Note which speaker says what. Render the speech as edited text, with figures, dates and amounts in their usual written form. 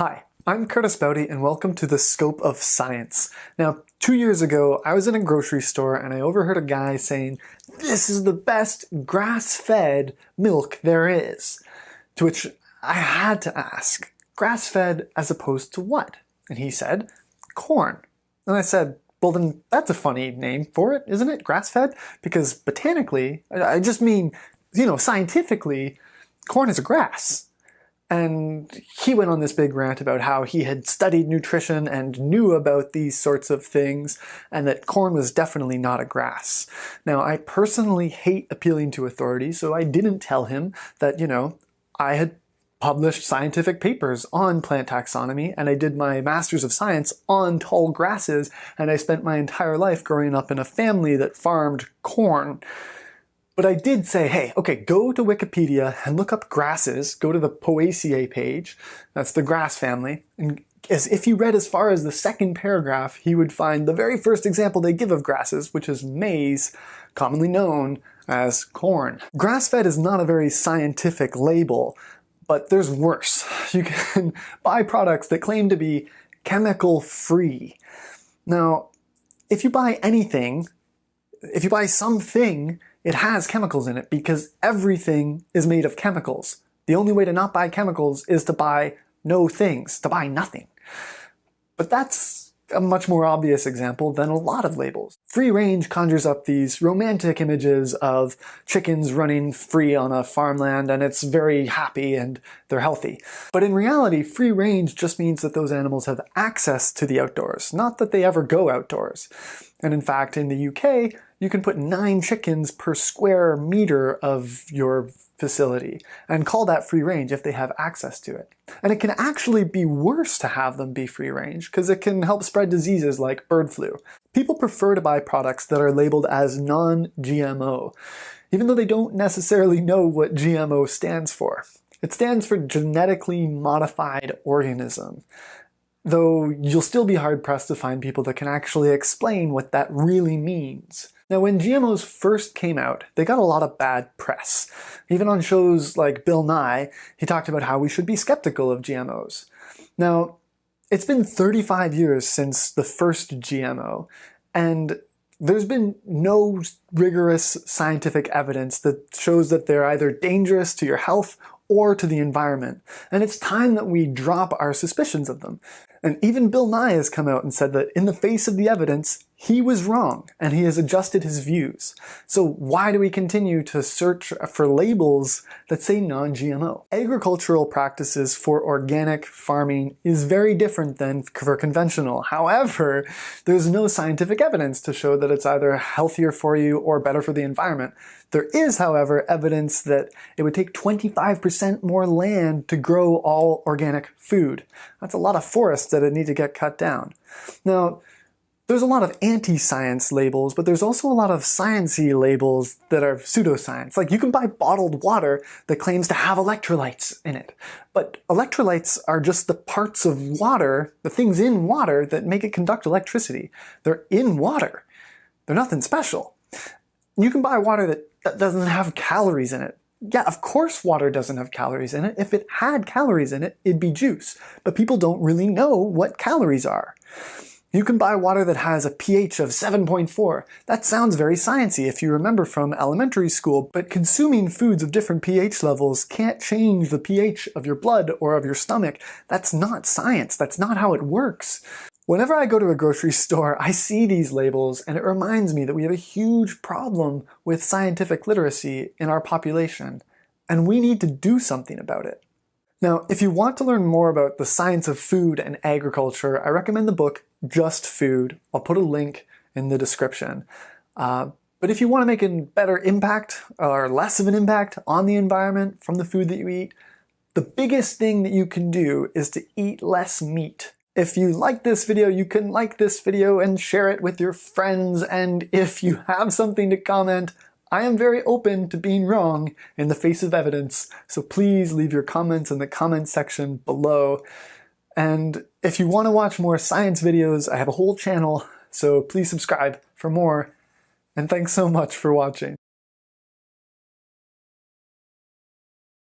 Speaker 1: Hi, I'm Kurtis Baute and welcome to the Scope of Science. Now, 2 years ago, I was in a grocery store and I overheard a guy saying, "This is the best grass-fed milk there is." To which I had to ask, grass-fed as opposed to what? And he said, corn. And I said, well then that's a funny name for it, isn't it? Grass-fed? Because botanically, I just mean, scientifically, corn is a grass. And he went on this big rant about how he had studied nutrition and knew about these sorts of things, and that corn was definitely not a grass. Now, I personally hate appealing to authority, so I didn't tell him that, I had published scientific papers on plant taxonomy, and I did my Master's of Science on tall grasses, and I spent my entire life growing up in a family that farmed corn. But I did say, hey, okay, go to Wikipedia and look up grasses, go to the Poaceae page, that's the grass family, and if you read as far as the second paragraph, he would find the very first example they give of grasses, which is maize, commonly known as corn. Grass-fed is not a very scientific label, but there's worse. You can buy products that claim to be chemical-free. Now, if you buy anything, if you buy something, it has chemicals in it because everything is made of chemicals. The only way to not buy chemicals is to buy no things, to buy nothing. But that's a much more obvious example than a lot of labels. Free range conjures up these romantic images of chickens running free on a farmland and it's very happy and they're healthy. But in reality, free range just means that those animals have access to the outdoors, not that they ever go outdoors. And in fact, in the UK, you can put 9 chickens per square meter of your facility and call that free range if they have access to it. And it can actually be worse to have them be free range because it can help spread diseases like bird flu. People prefer to buy products that are labeled as non-GMO, even though they don't necessarily know what GMO stands for. It stands for genetically modified organism, though you'll still be hard-pressed to find people that can actually explain what that really means. Now, when GMOs first came out, they got a lot of bad press. Even on shows like Bill Nye, he talked about how we should be skeptical of GMOs. Now, it's been 35 years since the first GMO, and there's been no rigorous scientific evidence that shows that they're either dangerous to your health or to the environment. And it's time that we drop our suspicions of them. And even Bill Nye has come out and said that in the face of the evidence, he was wrong and he has adjusted his views. So why do we continue to search for labels that say non-GMO? Agricultural practices for organic farming is very different than for conventional. However, there's no scientific evidence to show that it's either healthier for you or better for the environment. There is, however, evidence that it would take 25% more land to grow all organic food. That's a lot of forests that would need to get cut down. Now, there's a lot of anti-science labels, but there's also a lot of science-y labels that are pseudo-science. Like, you can buy bottled water that claims to have electrolytes in it. But electrolytes are just the parts of water, the things in water that make it conduct electricity. They're in water. They're nothing special. You can buy water that doesn't have calories in it. Yeah, of course water doesn't have calories in it. If it had calories in it, it'd be juice. But people don't really know what calories are. You can buy water that has a pH of 7.4. That sounds very sciencey if you remember from elementary school, but consuming foods of different pH levels can't change the pH of your blood or of your stomach. That's not science. That's not how it works. Whenever I go to a grocery store, I see these labels and it reminds me that we have a huge problem with scientific literacy in our population, and we need to do something about it. Now, if you want to learn more about the science of food and agriculture, I recommend the book Just Food. I'll put a link in the description. But if you want to make a better impact or less of an impact on the environment from the food that you eat, the biggest thing that you can do is to eat less meat. If you like this video, you can like this video and share it with your friends, and if you have something to comment, I am very open to being wrong in the face of evidence, so please leave your comments in the comment section below. And if you want to watch more science videos, I have a whole channel, so please subscribe for more, and thanks so much for watching.